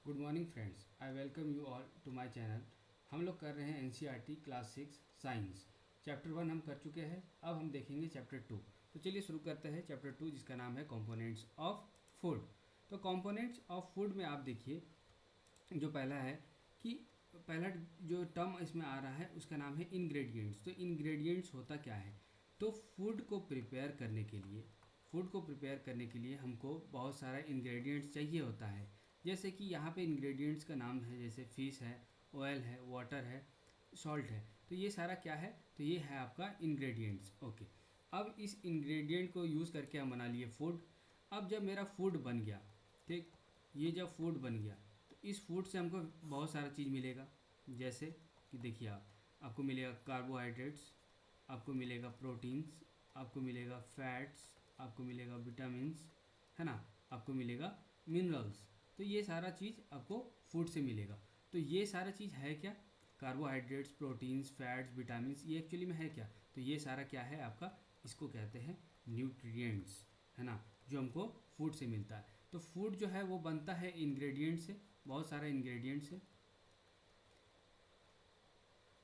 Good morning friends, I welcome you all to my channel. हम लोग कर रहे हैं एनसीईआरटी क्लास 6 साइंस। चैप्टर 1 हम कर चुके हैं। अब हम देखेंगे चैप्टर 2। तो चलिए शुरू करते हैं चैप्टर 2, जिसका नाम है कंपोनेंट्स ऑफ फूड। तो कंपोनेंट्स ऑफ फूड में आप देखिए, जो पहला है कि पहला जो टर्म इसमें आ रहा है उसका नाम है इंग्रेडिएंट्स। तो इंग्रेडिएंट्स होता क्या है? तो फूड को प्रिपेयर करने के लिए हमको बहुत सारा इंग्रेडिएंट्स चाहिए होता है। जैसे कि यहाँ पे इंग्रेडिएंट्स का नाम है, जैसे फिश है, ऑयल है, वाटर है, सॉल्ट है। तो ये सारा क्या है? तो ये है आपका इंग्रेडिएंट्स। ओके, अब इस इंग्रेडिएंट को यूज़ करके हम बना लिए फूड। अब जब मेरा फूड बन गया, ठीक, ये जब फूड बन गया तो इस फूड से हमको बहुत सारा चीज़ मिलेगा। जैसे कि देखिए, आपको मिलेगा कार्बोहाइड्रेट्स, आपको मिलेगा प्रोटीन्स, आपको मिलेगा फैट्स, आपको मिलेगा विटामिन्स, है ना, आपको मिलेगा मिनरल्स। तो ये सारा चीज़ आपको फूड से मिलेगा। तो ये सारा चीज़ है क्या? कार्बोहाइड्रेट्स, प्रोटीन्स, फैट्स, विटामिन्स, ये एक्चुअली में है क्या? तो ये सारा क्या है आपका? इसको कहते हैं न्यूट्रिएंट्स, है ना, जो हमको फूड से मिलता है। तो फूड जो है वो बनता है इंग्रेडिएंट से, बहुत सारा इंग्रेडिएंट से,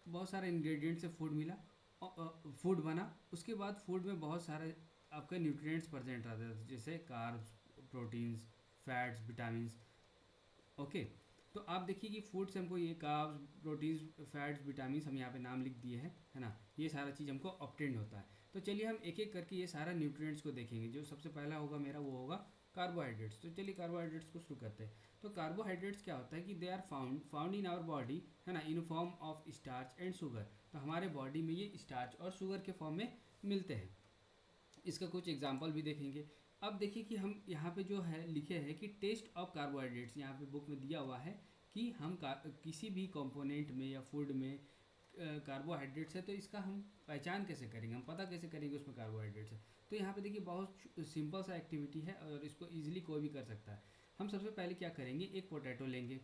बहुत सारे इंग्रेडिएंट से फूड मिला और फूड बना। उसके बाद फूड में बहुत सारे आपके न्यूट्रिएंट्स प्रेजेंट रहते हैं, जैसे carbs, proteins, fats, vitamins. Okay, तो आप देखिए कि फूड से हमको ये कार्ब्स, प्रोटीन्स, फैट्स, विटामिन्स हम यहाँ पे नाम लिख दिए हैं, है ना। ये सारा चीज़ हमको ऑब्टेन होता है। तो चलिए हम एक एक करके ये सारा न्यूट्रिएंट्स को देखेंगे। जो सबसे पहला होगा मेरा, वो होगा कार्बोहाइड्रेट्स। तो चलिए कार्बोहाइड्रेट्स को शुरू करते हैं। तो कार्बोहाइड्रेट्स क्या होता है कि they are found in our body, है ना, in form of starch and sugar. तो हमारे बॉडी में ये स्टार्च और शुगर के फॉर्म में मिलते हैं। इसका कुछ एग्जाम्पल भी देखेंगे। अब देखिए कि हम यहाँ पे जो है लिखे हैं कि टेस्ट ऑफ कार्बोहाइड्रेट्स, यहाँ पे बुक में दिया हुआ है कि हम किसी भी कंपोनेंट में या फूड में कार्बोहाइड्रेट्स है, तो इसका हम पहचान कैसे करेंगे, हम पता कैसे करेंगे उसमें कार्बोहाइड्रेट्स है। तो यहाँ पे देखिए बहुत सिंपल सा एक्टिविटी है और इसको ईजिली कोई भी कर सकता है। हम सबसे पहले क्या करेंगे, एक पोटैटो लेंगे,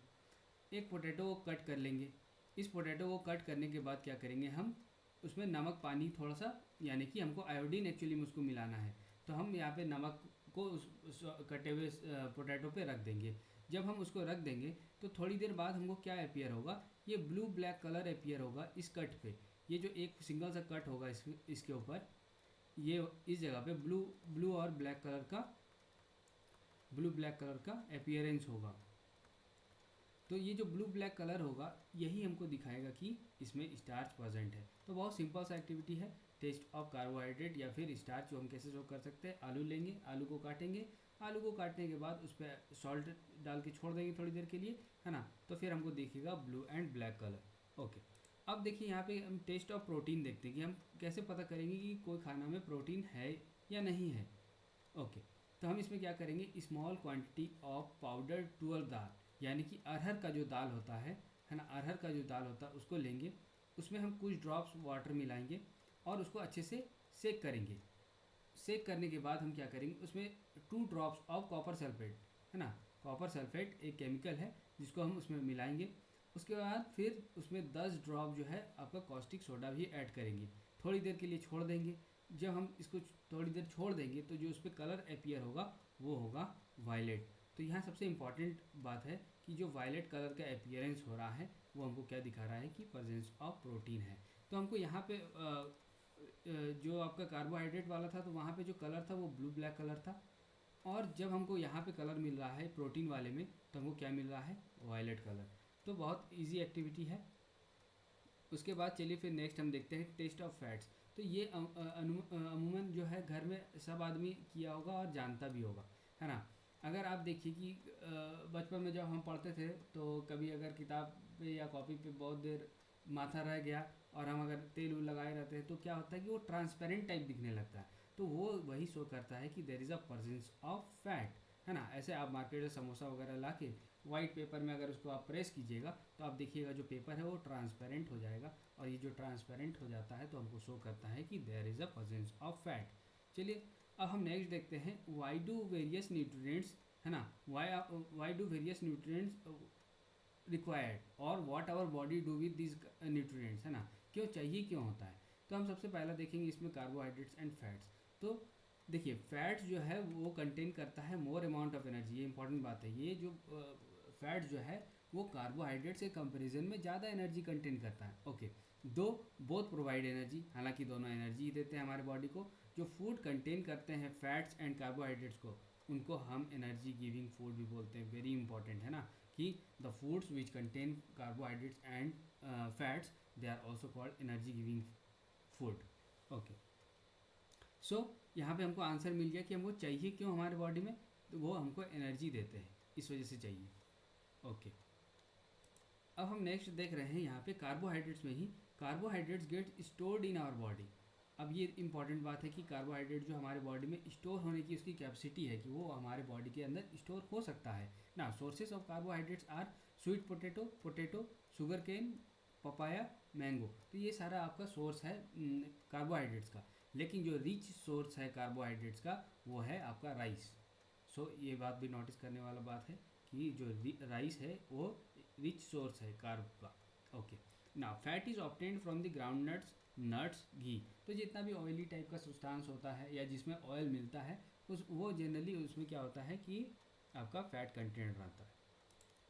एक पोटैटो को कट कर लेंगे। इस पोटैटो को कट करने के बाद क्या करेंगे, हम उसमें नमक पानी थोड़ा सा, यानी कि हमको आयोडीन एक्चुअली में उसको मिलाना है। तो हम यहाँ पे नमक को उस कटे हुए पोटैटो पे रख देंगे। जब हम उसको रख देंगे तो थोड़ी देर बाद हमको क्या अपीयर होगा, ये ब्लू ब्लैक कलर अपीयर होगा इस कट पे। ये जो एक सिंगल सा कट होगा इसके ऊपर, ये इस जगह पे ब्लू ब्लू और ब्लैक कलर का, ब्लू ब्लैक कलर का अपीयरेंस होगा। तो ये जो ब्लू ब्लैक कलर होगा, यही हमको दिखाएगा कि इसमें स्टार्च प्रेजेंट है। तो बहुत सिंपल सा एक्टिविटी है, टेस्ट ऑफ कार्बोहाइड्रेट या फिर स्टार्च, जो हम कैसे शो कर सकते हैं। आलू लेंगे, आलू को काटेंगे, आलू को काटने के बाद उस पर सॉल्ट डाल के छोड़ देंगे थोड़ी देर के लिए, है ना। तो फिर हमको दिखेगा blue and black colour. Okay, अब देखिए यहाँ पे हम टेस्ट ऑफ प्रोटीन देखते हैं कि हम कैसे पता करेंगे कि कोई खाना में प्रोटीन है या नहीं है। ओके, तो हम इसमें क्या करेंगे, स्मॉल क्वांटिटी ऑफ पाउडर टूअर दाल, यानी कि अरहर का जो दाल होता है ना, अरहर का जो दाल होता है उसको लेंगे। उसमें हम कुछ ड्रॉप्स वाटर मिलाएंगे और उसको अच्छे से सेक करेंगे। सेक करने के बाद हम क्या करेंगे, उसमें 2 ड्रॉप्स ऑफ कॉपर सल्फेट, है ना, कॉपर सल्फेट एक केमिकल है जिसको हम उसमें मिलाएंगे। उसके बाद फिर उसमें 10 ड्रॉप जो है आपका कॉस्टिक सोडा भी ऐड करेंगे। थोड़ी देर के लिए छोड़ देंगे। जब हम इसको थोड़ी देर छोड़ देंगे तो जो उस पर कलर अपीयर होगा वो होगा वायलेट। तो यहाँ सबसे इम्पॉर्टेंट बात है कि जो वायलेट कलर का अपीयरेंस हो रहा है वो हमको क्या दिखा रहा है कि प्रेजेंस ऑफ प्रोटीन है। तो हमको यहाँ पे जो आपका कार्बोहाइड्रेट वाला था तो वहाँ पे जो कलर था वो ब्लू ब्लैक कलर था, और जब हमको यहाँ पे कलर मिल रहा है प्रोटीन वाले में तो हमको क्या मिल रहा है, वायलेट कलर। तो बहुत इजी एक्टिविटी है। उसके बाद चलिए फिर नेक्स्ट हम देखते हैं टेस्ट ऑफ फैट्स। तो ये अमूमन जो है घर में सब आदमी किया होगा और जानता भी होगा, है ना। अगर आप देखिए कि बचपन में जब हम पढ़ते थे तो कभी अगर किताब पे या कॉपी पे बहुत देर माथा रह गया और हम अगर तेल उल लगाए रहते हैं तो क्या होता है कि वो ट्रांसपेरेंट टाइप दिखने लगता है। तो वो वही शो करता है कि there is a presence of fat, है ना। ऐसे आप मार्केट से समोसा वगैरह ला के वाइट पेपर में अगर उसको आप प्रेस कीजिएगा तो आप देखिएगा जो पेपर है वो ट्रांसपेरेंट हो जाएगा, और ये जो ट्रांसपेरेंट हो जाता है तो हमको शो करता है कि there is a presence of fat. चलिए अब हम नेक्स्ट देखते हैं, वाई डू वेरियस न्यूट्रिएंट्स, है ना, why do various nutrients required और what our body do with this nutrients, है ना, क्यों चाहिए, क्यों होता है। तो हम सबसे पहला देखेंगे इसमें कार्बोहाइड्रेट्स एंड फैट्स। तो देखिए फैट्स जो है वो कंटेन करता है मोर अमाउंट ऑफ एनर्जी, ये इंपॉर्टेंट बात है। ये जो फैट जो है वो कार्बोहाइड्रेट्स के कंपैरिजन में ज़्यादा एनर्जी कंटेन करता है। ओके, दो बोथ प्रोवाइड एनर्जी, हालांकि दोनों एनर्जी ही देते हैं हमारे बॉडी को। जो फूड कंटेन करते हैं फैट्स एंड कार्बोहाइड्रेट्स को, उनको हम एनर्जी गिविंग फूड भी बोलते हैं। वेरी इंपॉर्टेंट है ना कि the foods which contain carbohydrates and fats they are also called energy giving food. Okay, so यहाँ पे हमको आंसर मिल गया कि हमको चाहिए क्यों हमारे बॉडी में, तो वो हमको एनर्जी देते हैं, इस वजह से चाहिए। ओके, अब हम नेक्स्ट देख रहे हैं यहाँ पे कार्बोहाइड्रेट्स में ही, carbohydrates get stored in our body. अब ये इंपॉर्टेंट बात है कि कार्बोहाइड्रेट जो हमारे बॉडी में स्टोर होने की उसकी कैपेसिटी है कि वो हमारे बॉडी के अंदर स्टोर हो सकता है ना। Sources of carbohydrates are sweet potato, sugarcane, papaya, mango. तो ये सारा आपका सोर्स है कार्बोहाइड्रेट्स का। लेकिन जो रिच सोर्स है कार्बोहाइड्रेट्स का वो है आपका राइस। सो ये बात भी नोटिस करने वाला बात है कि जो राइस है वो रिच सोर्स है कार्ब का। ओके, ना fat is obtained from the groundnuts, ghee. तो जितना भी ऑयली टाइप का सब्सटेंस होता है या जिसमें ऑयल मिलता है उस वो जनरली उसमें क्या होता है कि आपका फैट कंटेंट रहता है।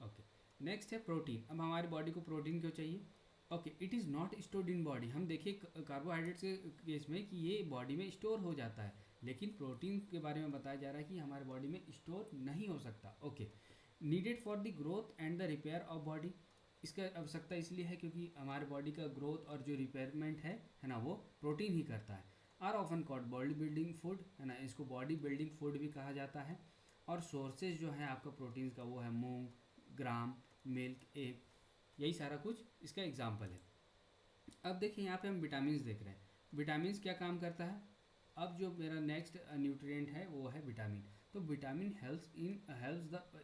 ओके, नेक्स्ट है प्रोटीन। अब हमारी बॉडी को प्रोटीन क्यों चाहिए? Okay, it is not stored in body. हम देखिए कार्बोहाइड्रेट्स के केस में कि ये बॉडी में स्टोर हो जाता है, लेकिन प्रोटीन के बारे में बताया जा रहा है कि हमारे बॉडी में स्टोर नहीं हो सकता। Okay, needed for the growth and the repair of body. इसका आवश्यकता इसलिए है क्योंकि हमारे बॉडी का ग्रोथ और जो रिपेयरमेंट है ना, वो प्रोटीन ही करता है। Are often called body building food, है ना, इसको बॉडी बिल्डिंग फूड भी कहा जाता है। और सोर्सेज जो है आपका प्रोटीन्स का वो है मूंग, ग्राम, मिल्क, एग, यही सारा कुछ इसका एग्जाम्पल है। अब देखिए यहाँ पे हम विटामिन देख रहे हैं। विटामिन क्या काम करता है? अब जो मेरा नेक्स्ट न्यूट्रिएंट है वो है विटामिन। तो vitamin helps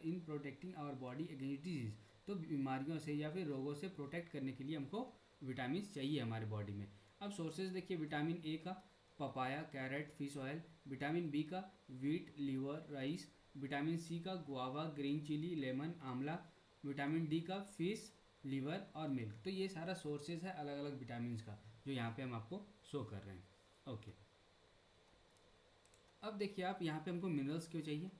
in protecting our body against disease. तो बीमारियों से या फिर रोगों से प्रोटेक्ट करने के लिए हमको विटामिन चाहिए हमारे बॉडी में। अब सोर्सेज देखिए, विटामिन ए का papaya, carrot, fish oil. Vitamin B का wheat, liver, rice. Vitamin C का गुआवा, ग्रीन चिली, लेमन, आंवला। विटामिन डी का फिश, लीवर और मिल्क। तो ये सारा सोर्सेज है अलग अलग विटामिन का जो यहाँ पे हम आपको शो कर रहे हैं। ओके, अब देखिए आप यहाँ पे हमको मिनरल्स क्यों चाहिए?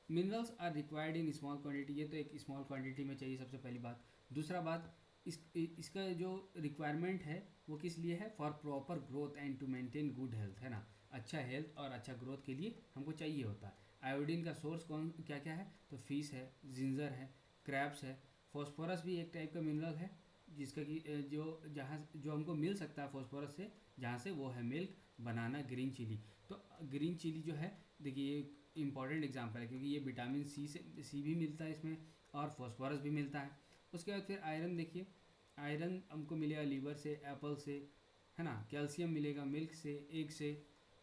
Minerals are required in small quantity. ये तो एक स्मॉल क्वांटिटी में चाहिए सबसे पहली बात। दूसरा बात, इसका जो रिक्वायरमेंट है वो किस लिए है? For proper growth and to maintain good health, है ना। अच्छा हेल्थ और अच्छा ग्रोथ के लिए हमको चाहिए होता है। आयोडीन का सोर्स कौन क्या क्या है? तो फिश है, जिंजर है, क्रैब्स है। फॉस्फोरस भी एक टाइप का मिनरल है जिसका कि जो हमको मिल सकता है फॉस्फोरस से, जहाँ से वो है मिल्क, बनाना, ग्रीन चिली। तो ग्रीन चिली जो है देखिए ये इंपॉर्टेंट एग्जांपल है क्योंकि ये विटामिन सी भी मिलता है इसमें और फॉस्फोरस भी मिलता है। उसके बाद फिर आयरन देखिए, आयरन हमको मिलेगा लीवर से, एप्पल से, है ना। कैल्शियम मिलेगा मिल्क से, एग से।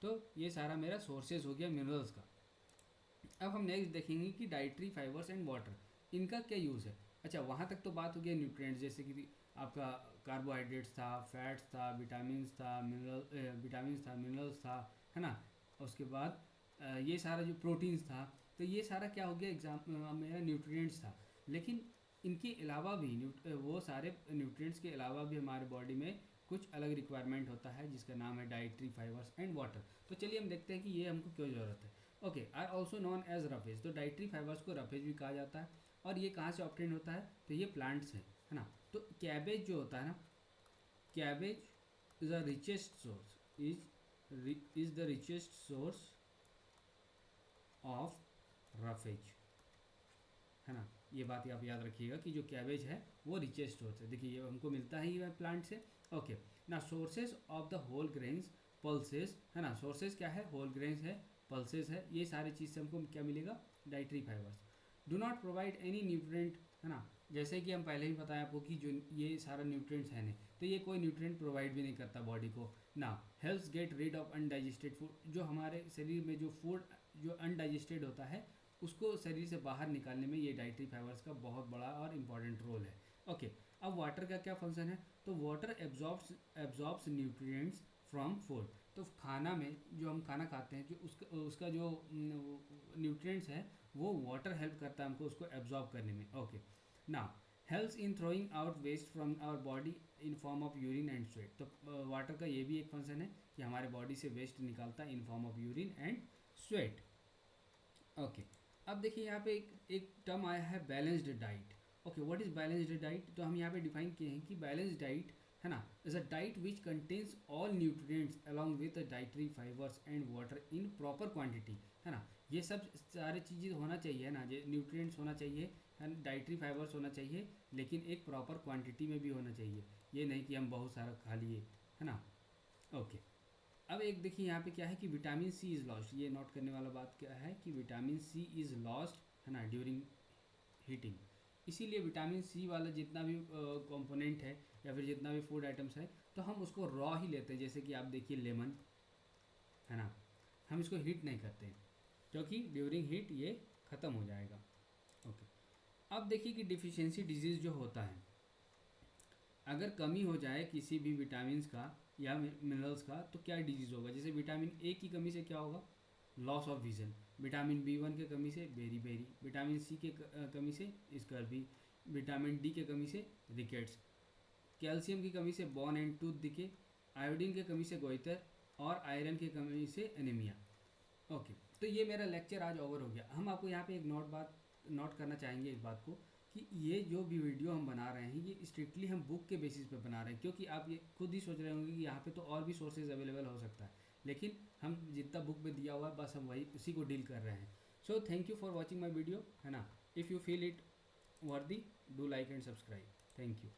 तो ये सारा मेरा सोर्सेज हो गया मिनरल्स का। अब हम नेक्स्ट देखेंगे कि डाइटरी फाइबर्स एंड वाटर, इनका क्या यूज़ है। अच्छा, वहाँ तक तो बात हो गया न्यूट्रिएंट्स, जैसे कि आपका कार्बोहाइड्रेट्स था, फैट्स था, विटामिन्स था, मिनरल्स था, है ना। उसके बाद ये सारा जो प्रोटीन्स था, तो ये सारा क्या हो गया मेरा न्यूट्रिएंट्स था। लेकिन इनके अलावा भी वो सारे न्यूट्रिएंट्स के अलावा भी हमारे बॉडी में कुछ अलग रिक्वायरमेंट होता है जिसका नाम है डाइटरी फाइबर्स एंड वाटर। तो चलिए हम देखते हैं कि ये हमको क्यों ज़रूरत है। Okay, are also known as roughage. तो डाइटरी फाइबर्स को रफेज भी कहा जाता है। और ये कहाँ से ऑब्टेन होता है? तो ये प्लांट्स है ना। तो कैबेज जो होता है ना, cabbage is the richest source is the richest source of roughage, है ना। ये बात आप याद रखिएगा कि जो कैबेज है वो रिचेस्ट सोर्स है। देखिए ये हमको मिलता ही है प्लांट से। ओके, ना sources of the whole grains, pulses, है ना। सोर्सेज क्या है? होल ग्रेन्स है, पल्सेस है। ये सारी चीज़ से हमको क्या मिलेगा? Dietary fibres. Do not provide any nutrient, है ना। जैसे कि हम पहले ही बताया आपको कि जो ये सारा न्यूट्रिएंट्स है नहीं, तो ये कोई न्यूट्रिएंट प्रोवाइड भी नहीं करता बॉडी को ना। Helps get rid of undigested food. जो हमारे शरीर में जो फूड जो अनडाइजेस्टेड होता है उसको शरीर से बाहर निकालने में ये डाइटरी फाइबर्स का बहुत बड़ा और इम्पॉर्टेंट रोल है। ओके, अब वाटर का क्या फंक्शन है? तो water absorbs nutrients from food. तो खाना में जो हम खाना खाते हैं, जो उसका जो न्यूट्रिएंट्स है वो वाटर हेल्प करता है हमको उसको एब्जॉर्ब करने में। Okay, now helps in throwing out waste from our body in form of urine and sweat. तो वाटर का ये भी एक फंक्शन है कि हमारे बॉडी से वेस्ट निकालता है इन form of urine and sweat. Okay, अब देखिए यहाँ पे एक टर्म आया है balanced diet. Okay, what is balanced diet? तो हम यहाँ पे डिफाइन किए हैं कि बैलेंस्ड डाइट है ना is a diet which contains all nutrients along with dietary fibres and water in proper quantity, है ना। ये सब सारी चीज़ें होना चाहिए, है ना, ये न्यूट्रिएंट्स होना चाहिए, डाइटरी फाइबर्स होना चाहिए, लेकिन एक प्रॉपर क्वांटिटी में भी होना चाहिए। ये नहीं कि हम बहुत सारा खा लिए, है ना। ओके, अब एक देखिए यहाँ पे क्या है कि विटामिन सी इज़ लॉस्ट। ये नोट करने वाला बात क्या है कि विटामिन सी इज़ लॉस्ट, है ना, ड्यूरिंग हीटिंग। इसीलिए विटामिन सी वाला जितना भी कंपोनेंट है या फिर जितना भी फूड आइटम्स है, तो हम उसको रॉ ही लेते हैं। जैसे कि आप देखिए लेमन, है ना, हम इसको हीट नहीं करते हैं क्योंकि ड्यूरिंग हीट ये ख़त्म हो जाएगा। ओके, अब देखिए कि डिफिशियंसी डिजीज़ जो होता है, अगर कमी हो जाए किसी भी विटामिन का या मिनरल्स का, तो क्या डिजीज़ होगा। जैसे विटामिन ए की कमी से क्या होगा, loss of vision. Vitamin B one के कमी से बेरी बेरी। विटामिन सी के कमी से स्कर्वी। विटामिन डी के कमी से रिकेट्स। कैल्शियम की कमी से बोन एंड टूथ दिखे। आयोडीन के कमी से गोइटर। और आयरन की कमी से एनीमिया। ओके, तो ये मेरा लेक्चर आज ओवर हो गया। हम आपको यहाँ पे एक नोट करना चाहेंगे इस बात को कि ये जो भी वीडियो हम बना रहे हैं ये स्ट्रिक्टली हम बुक के बेसिस पे बना रहे हैं, क्योंकि आप ये खुद ही सोच रहे होंगे कि यहाँ पे तो और भी सोर्सेज अवेलेबल हो सकता है, लेकिन हम जितना बुक में दिया हुआ है बस हम वही उसी को डील कर रहे हैं। So thank you for watching my video, है ना। इफ़ यू फील इट वर्दी, do like and subscribe. Thank you.